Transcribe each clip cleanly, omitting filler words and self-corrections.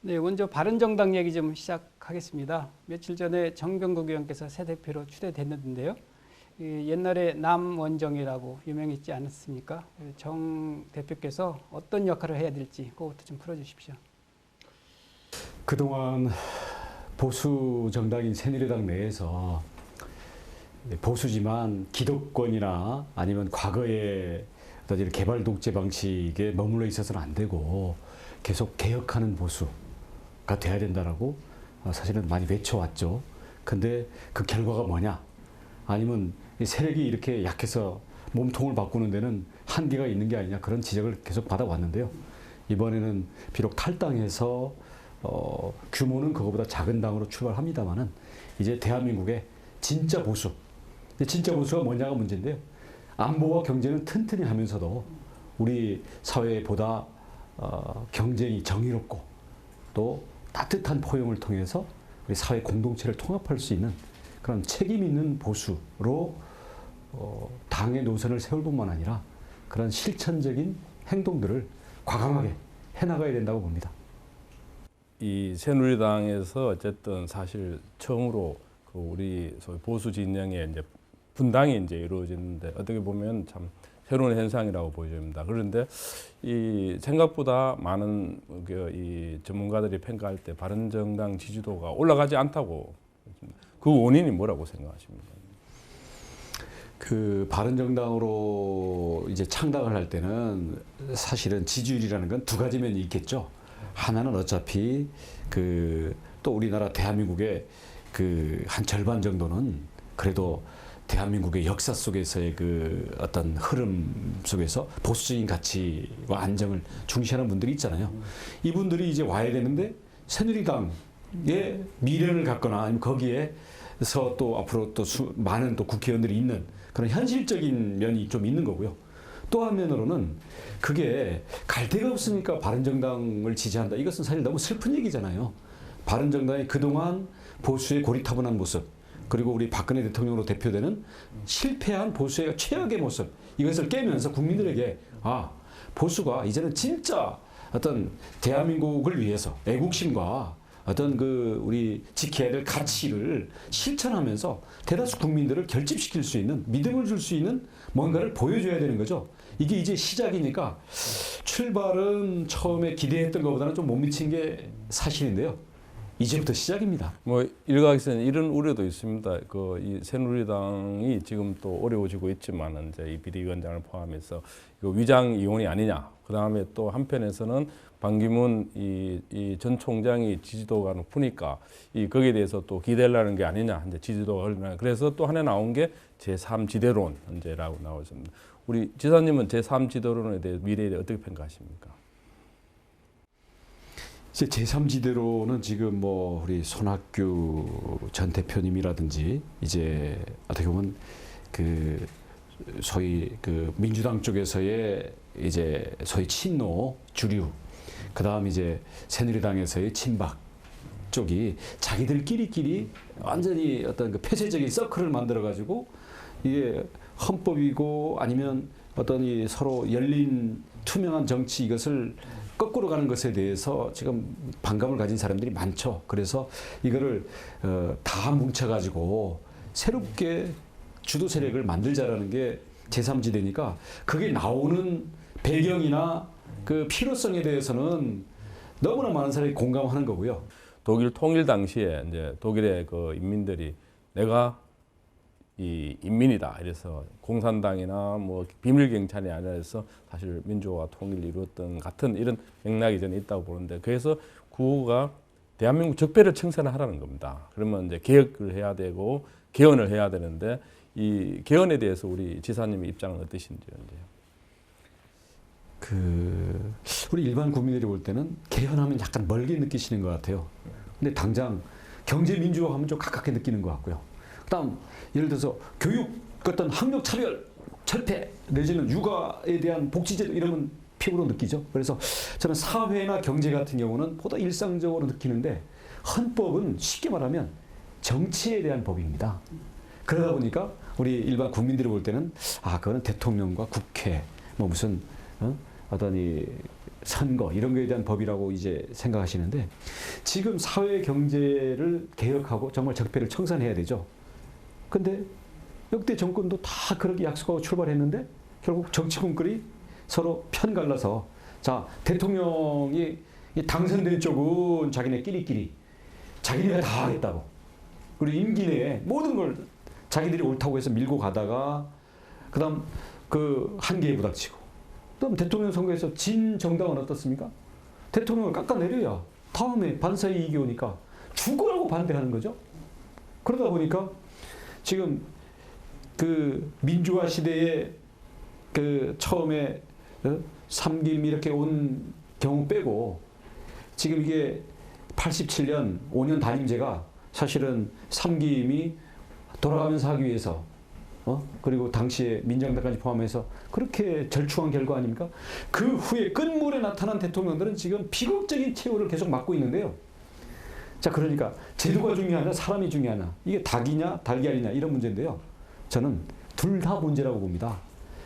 네, 먼저 바른정당 얘기 좀 시작하겠습니다. 며칠 전에 정병국 의원께서 새 대표로 추대됐는데요. 옛날에 남원정이라고 유명했지 않았습니까? 정 대표께서 어떤 역할을 해야 될지 그것부터 좀 풀어주십시오. 그동안 보수 정당인 새누리당 내에서 보수지만 기득권이나 아니면 과거의 어떤 이런 개발 독재 방식에 머물러 있어서는 안 되고 계속 개혁하는 보수가 돼야 된다라고 사실은 많이 외쳐왔죠. 근데 그 결과가 뭐냐? 아니면 이 세력이 이렇게 약해서 몸통을 바꾸는 데는 한계가 있는 게 아니냐, 그런 지적을 계속 받아왔는데요. 이번에는 비록 탈당해서 규모는 그거보다 작은 당으로 출발합니다만은 이제 대한민국의 진짜 보수, 진짜 보수가 뭐냐가 문제인데요. 안보와 경제는 튼튼히 하면서도 우리 사회보다 경쟁이 정의롭고 또 따뜻한 포용을 통해서 우리 사회 공동체를 통합할 수 있는 그런 책임 있는 보수로 당의 노선을 세울 뿐만 아니라 그런 실천적인 행동들을 과감하게 해나가야 된다고 봅니다. 이 새누리당에서 어쨌든 사실 처음으로 그 우리 소위 보수 진영의 이제 분당이 이제 이루어지는데 어떻게 보면 참 새로운 현상이라고 보여집니다. 그런데 이 생각보다 많은 이 전문가들이 평가할 때 바른정당 지지도가 올라가지 않다고, 그 원인이 뭐라고 생각하십니까? 그 바른정당으로 이제 창당을 할 때는 사실은 지지율이라는 건 두 가지 면이 있겠죠. 하나는 어차피 그 또 우리나라 대한민국의 그 한 절반 정도는 그래도 대한민국의 역사 속에서의 그 어떤 흐름 속에서 보수적인 가치와 안정을 중시하는 분들이 있잖아요. 이분들이 이제 와야 되는데 새누리당의 미련을 갖거나 아니면 거기에서 또 앞으로 또 많은 또 국회의원들이 있는 그런 현실적인 면이 좀 있는 거고요. 또 한면으로는 그게 갈 데가 없으니까 바른정당을 지지한다. 이것은 사실 너무 슬픈 얘기잖아요. 바른정당이 그동안 보수의 고리타분한 모습, 그리고 우리 박근혜 대통령으로 대표되는 실패한 보수의 최악의 모습, 이것을 깨면서 국민들에게 보수가 이제는 진짜 어떤 대한민국을 위해서 애국심과 어떤 그 우리 지켜야 될 가치를 실천하면서 대다수 국민들을 결집시킬 수 있는, 믿음을 줄 수 있는 뭔가를 보여줘야 되는 거죠. 이게 이제 시작이니까 출발은 처음에 기대했던 것보다는 좀 못 미친 게 사실인데요. 이제부터 시작입니다. 뭐 일각에서는 이런 우려도 있습니다. 그 이 새누리당이 지금 또 어려워지고 있지만은 이제 이 비대위원장을 포함해서 이거 위장 이혼이 아니냐. 그 다음에 또 한편에서는 반기문 이 전 총장이 지지도가 높으니까 이 거기에 대해서 또 기대하려는 게 아니냐. 이제 지지도가 흘러나. 그래서 또 하나 나온 게 제3지대론 문제라고 나와 있습니다. 우리 지사님은 제3지대론에 대해 미래에 대해 어떻게 평가하십니까? 이제 제3지대로는 지금 뭐 우리 손학규 전 대표님이라든지 이제 어떻게 보면 그 소위 그 민주당 쪽에서의 이제 소위 친노 주류, 그다음 이제 새누리당에서의 친박 쪽이 자기들끼리 완전히 어떤 그 폐쇄적인 서클을 만들어 가지고 이게 헌법이고 아니면 어떤 이 서로 열린 투명한 정치, 이것을 거꾸로 가는 것에 대해서 지금 반감을 가진 사람들이 많죠. 그래서 이거를 다 뭉쳐가지고 새롭게 주도 세력을 만들자라는 게 제3지대니까 그게 나오는 배경이나 그 필요성에 대해서는 너무나 많은 사람이 공감하는 거고요. 독일 통일 당시에 이제 독일의 그 인민들이 내가 이 인민이다. 이래서 공산당이나 뭐 비밀 경찰이 아니라 해서 사실 민주화 통일을 이루었던 같은 이런 맥락이 저는 있다고 보는데, 그래서 구호가 대한민국 적폐를 청산하라는 겁니다. 그러면 이제 개혁을 해야 되고 개헌을 해야 되는데 이 개헌에 대해서 우리 지사님의 입장은 어떠신지요? 우리 일반 국민들이 볼 때는 개헌하면 약간 멀게 느끼시는 것 같아요. 근데 당장 경제 민주화 하면 좀 가깝게 느끼는 것 같고요. 그다음 예를 들어서 교육 어떤 학력 차별 철폐 내지는 육아에 대한 복지제도 이러면 피부로 느끼죠. 그래서 저는 사회나 경제 같은 경우는 보다 일상적으로 느끼는데 헌법은 쉽게 말하면 정치에 대한 법입니다. 그러다 보니까 우리 일반 국민들이 볼 때는 그거는 대통령과 국회 뭐 무슨 어떤 이 선거 이런 거에 대한 법이라고 이제 생각하시는데 지금 사회 경제를 개혁하고 정말 적폐를 청산해야 되죠. 근데 역대 정권도 다 그렇게 약속하고 출발했는데 결국 정치꾼끼리 서로 편 갈라서 자 대통령이 당선된 쪽은 자기네 끼리끼리 자기네가 다 하겠다고 그리고 임기 내에 모든 걸 자기들이 옳다고 해서 밀고 가다가 그다음 그 한계에 부닥치고 그다음 대통령 선거에서 진 정당은 어떻습니까? 대통령을 깎아내려야 다음에 반사의 이익이 오니까 죽으라고 반대하는 거죠. 그러다 보니까 지금 그 민주화 시대에 그 처음에 삼김 이렇게 온 경우 빼고 지금 이게 87년 5년 단임제가 사실은 삼김이 돌아가면서 하기 위해서 그리고 당시에 민정당까지 포함해서 그렇게 절충한 결과 아닙니까? 그 후에 끝물에 나타난 대통령들은 지금 비극적인 최후를 계속 맞고 있는데요. 자, 그러니까 제도가 중요하냐 사람이 중요하냐 이게 닭이냐 달걀이냐 이런 문제인데요. 저는 둘 다 문제라고 봅니다.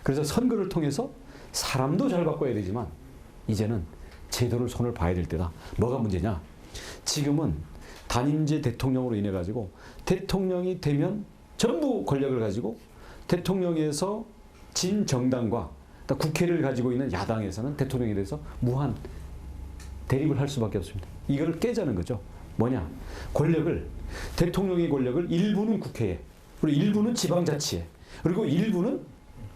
그래서 선거를 통해서 사람도 잘 바꿔야 되지만 이제는 제도를 손을 봐야 될 때다. 뭐가 문제냐? 지금은 단임제 대통령으로 인해 가지고 대통령이 되면 전부 권력을 가지고 대통령에서 진 정당과 국회를 가지고 있는 야당에서는 대통령에 대해서 무한 대립을 할 수밖에 없습니다. 이걸 깨자는 거죠. 뭐냐? 대통령의 권력을 일부는 국회에, 그리고 일부는 지방자치에, 그리고 일부는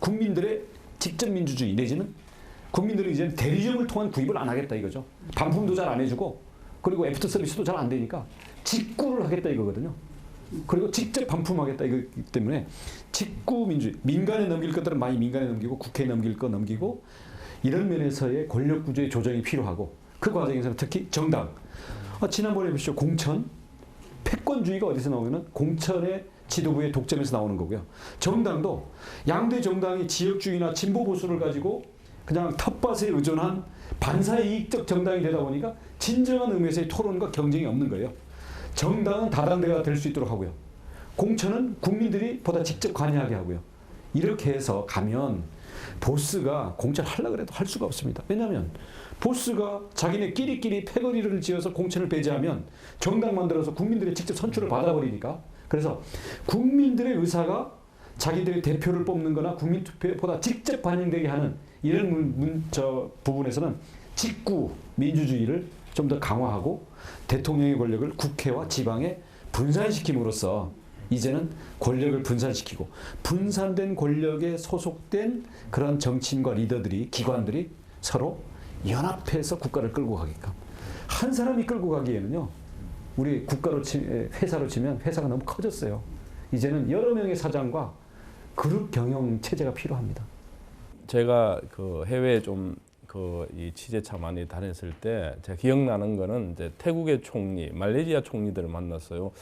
국민들의 직접 민주주의 내지는 국민들은 이제 대리점을 통한 구입을 안 하겠다 이거죠. 반품도 잘 안 해주고 그리고 애프터 서비스도 잘 안 되니까 직구를 하겠다 이거거든요. 그리고 직접 반품하겠다 이거기 때문에 직구 민주주의, 민간에 넘길 것들은 많이 민간에 넘기고 국회에 넘길 거 넘기고 이런 면에서의 권력 구조의 조정이 필요하고 그 과정에서는 특히 정당. 지난번에 보시죠. 공천. 패권주의가 어디서 나오면은 공천의 지도부의 독점에서 나오는 거고요. 정당도 양대 정당이 지역주의나 진보 보수를 가지고 그냥 텃밭에 의존한 반사이익적 정당이 되다 보니까 진정한 의미에서의 토론과 경쟁이 없는 거예요. 정당은 다단계가 될 수 있도록 하고요. 공천은 국민들이 보다 직접 관여하게 하고요. 이렇게 해서 가면 보스가 공천하려고 해도 할 수가 없습니다. 왜냐하면 보스가 자기네 끼리끼리 패거리를 지어서 공천을 배제하면 정당 만들어서 국민들의 직접 선출을 받아버리니까 그래서 국민들의 의사가 자기들의 대표를 뽑는 거나 국민 투표보다 직접 반영되게 하는 이런 부분에서는 직구 민주주의를 좀 더 강화하고 대통령의 권력을 국회와 지방에 분산시킴으로써 이제는 권력을 분산시키고 분산된 권력에 소속된 그런 정치인과 리더들이 기관들이 서로 연합해서 국가를 끌고 가게끔 한 사람이 끌고 가기에는요 우리 국가로 회사로 치면 회사가 너무 커졌어요. 이제는 여러 명의 사장과 그룹 경영 체제가 필요합니다. 제가 그 해외에 좀 이 취재차 많이 다녔을 때 제가 기억나는 거는 이제 태국의 총리, 말레이시아 총리들을 만났어요.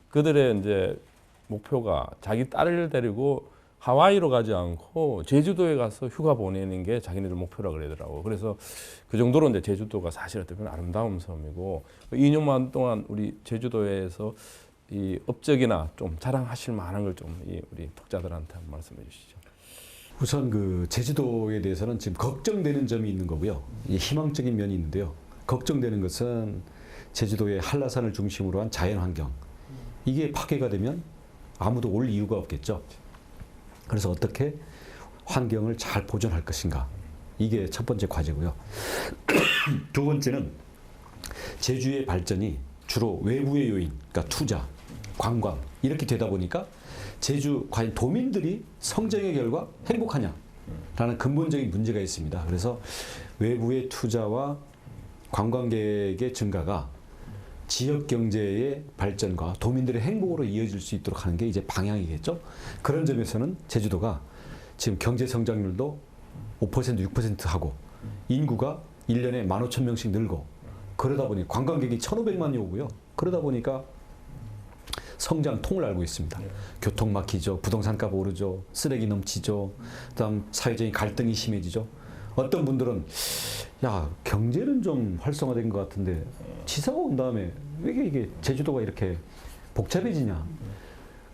그들의 이제 목표가 자기 딸을 데리고 하와이로 가지 않고 제주도에 가서 휴가 보내는 게 자기네들 목표라 그러더라고. 그래서 그 정도로 이제 제주도가 사실 어떻게 보면 아름다운 섬이고 2년만 동안 우리 제주도에서 이 업적이나 좀 자랑하실 만한 걸 좀 우리 독자들한테 한번 말씀해 주시죠. 우선 그 제주도에 대해서는 지금 걱정되는 점이 있는 거고요. 희망적인 면이 있는데요. 걱정되는 것은 제주도의 한라산을 중심으로 한 자연환경. 이게 파괴가 되면 아무도 올 이유가 없겠죠. 그래서 어떻게 환경을 잘 보존할 것인가. 이게 첫 번째 과제고요. 두 번째는 제주의 발전이 주로 외부의 요인, 그러니까 투자, 관광 이렇게 되다 보니까 제주 과연 도민들이 성장의 결과 행복하냐라는 근본적인 문제가 있습니다. 그래서 외부의 투자와 관광객의 증가가 지역 경제의 발전과 도민들의 행복으로 이어질 수 있도록 하는 게 이제 방향이겠죠. 그런 점에서는 제주도가 지금 경제 성장률도 5% 6% 하고 인구가 1년에 15,000명씩 늘고 그러다 보니 관광객이 1,500만이 오고요. 그러다 보니까 성장 통을 알고 있습니다. 교통 막히죠. 부동산 값 오르죠. 쓰레기 넘치죠. 그다음 사회적인 갈등이 심해지죠. 어떤 분들은 야 경제는 좀 활성화된 것 같은데 지사가 온 다음에 왜 이게 제주도가 이렇게 복잡해지냐.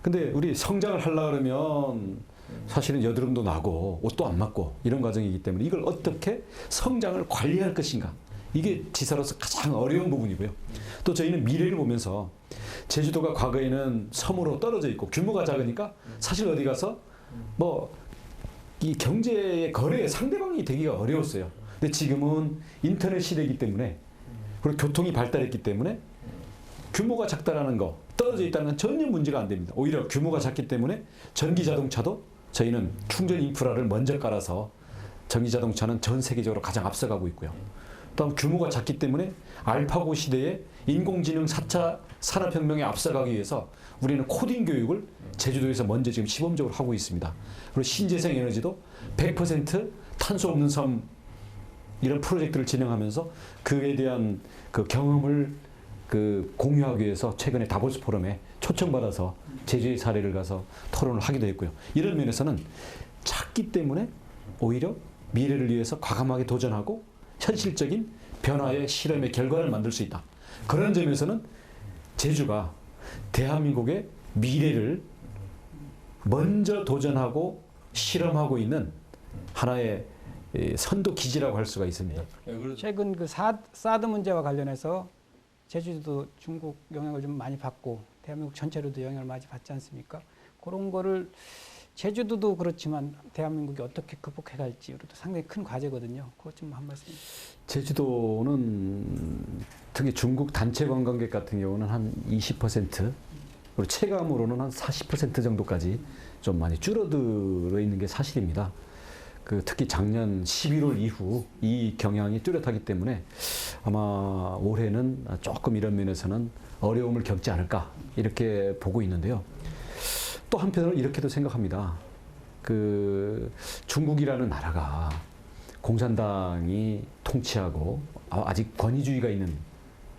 근데 우리 성장을 하려고 그러면 사실은 여드름도 나고 옷도 안 맞고 이런 과정이기 때문에 이걸 어떻게 성장을 관리할 것인가. 이게 지사로서 가장 어려운 부분이고요. 또 저희는 미래를 보면서 제주도가 과거에는 섬으로 떨어져 있고 규모가 작으니까 사실 어디 가서 뭐 이 경제의 거래의 상대방이 되기가 어려웠어요. 근데 지금은 인터넷 시대이기 때문에 그리고 교통이 발달했기 때문에 규모가 작다라는 거, 떨어져 있다는 건 전혀 문제가 안 됩니다. 오히려 규모가 작기 때문에 전기 자동차도 저희는 충전 인프라를 먼저 깔아서 전기 자동차는 전 세계적으로 가장 앞서가고 있고요. 또한 규모가 작기 때문에 알파고 시대에 인공지능 4차 산업혁명에 앞서가기 위해서 우리는 코딩 교육을 제주도에서 먼저 지금 시범적으로 하고 있습니다. 그리고 신재생 에너지도 100% 탄소 없는 섬 이런 프로젝트를 진행하면서 그에 대한 그 경험을 그 공유하기 위해서 최근에 다보스 포럼에 초청받아서 제주의 사례를 가서 토론을 하기도 했고요. 이런 면에서는 작기 때문에 오히려 미래를 위해서 과감하게 도전하고 현실적인 변화의 실험의 결과를 만들 수 있다. 그런 점에서는 제주가 대한민국의 미래를 먼저 도전하고 실험하고 있는 하나의 선도 기지라고 할 수가 있습니다. 최근 그 사드 문제와 관련해서 제주도 중국 영향을 좀 많이 받고 대한민국 전체로도 영향을 많이 받지 않습니까? 그런 거를 제주도도 그렇지만 대한민국이 어떻게 극복해 갈지 우리도 상당히 큰 과제거든요. 그것 좀 한 말씀. 제주도는 특히 중국 단체 관광객 같은 경우는 한 20% 그리고 체감으로는 한 40% 정도까지 좀 많이 줄어들어 있는 게 사실입니다. 그 특히 작년 11월 이후 이 경향이 뚜렷하기 때문에 아마 올해는 조금 이런 면에서는 어려움을 겪지 않을까 이렇게 보고 있는데요. 또 한편으로 이렇게도 생각합니다. 그 중국이라는 나라가 공산당이 통치하고 아직 권위주의가 있는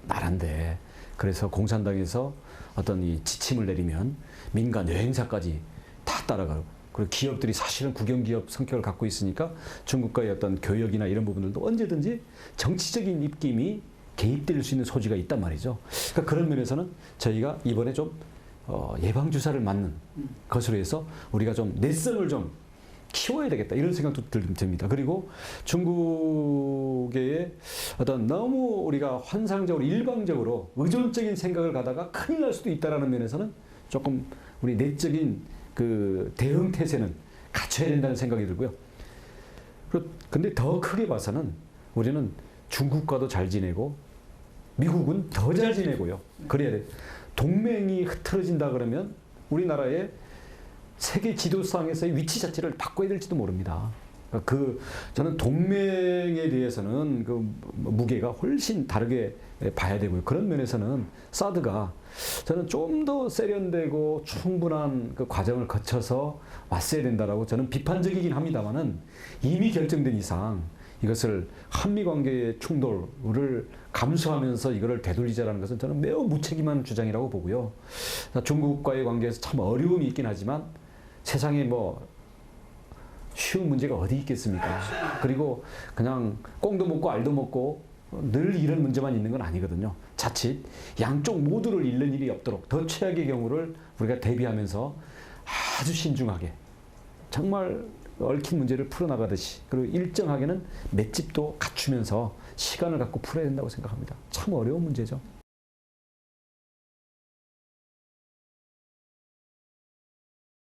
나라인데 그래서 공산당에서 어떤 이 지침을 내리면 민간 여행사까지 다 따라가고 그리고 기업들이 사실은 국영기업 성격을 갖고 있으니까 중국과의 어떤 교역이나 이런 부분들도 언제든지 정치적인 입김이 개입될 수 있는 소지가 있단 말이죠. 그러니까 그런 면에서는 저희가 이번에 좀 예방주사를 맞는 것으로 해서 우리가 좀 내성을 좀 키워야 되겠다 이런 생각도 듭니다. 그리고 중국의 어떤 너무 우리가 환상적으로 일방적으로 의존적인 생각을 가다가 큰일 날 수도 있다는 면에서는 조금 우리 내적인 그 대응 태세는 갖춰야 된다는 생각이 들고요. 근데 더 크게 봐서는 우리는 중국과도 잘 지내고 미국은 더 잘 지내고요. 그래야 돼. 동맹이 흐트러진다 그러면 우리나라의 세계 지도상에서의 위치 자체를 바꿔야 될지도 모릅니다. 그 저는 동맹에 대해서는 그 무게가 훨씬 다르게 봐야 되고요. 그런 면에서는 사드가 저는 좀 더 세련되고 충분한 그 과정을 거쳐서 왔어야 된다라고 저는 비판적이긴 합니다만은 이미 결정된 이상 이것을 한미 관계의 충돌을 감수하면서 이거를 되돌리자라는 것은 저는 매우 무책임한 주장이라고 보고요. 중국과의 관계에서 참 어려움이 있긴 하지만 세상에 뭐 쉬운 문제가 어디 있겠습니까? 그리고 그냥 꽁도 먹고 알도 먹고 늘 이런 문제만 있는 건 아니거든요. 자칫 양쪽 모두를 잃는 일이 없도록 더 최악의 경우를 우리가 대비하면서 아주 신중하게 정말 얽힌 문제를 풀어나가듯이 그리고 일정하게는 맷집도 갖추면서 시간을 갖고 풀어야 된다고 생각합니다. 참 어려운 문제죠.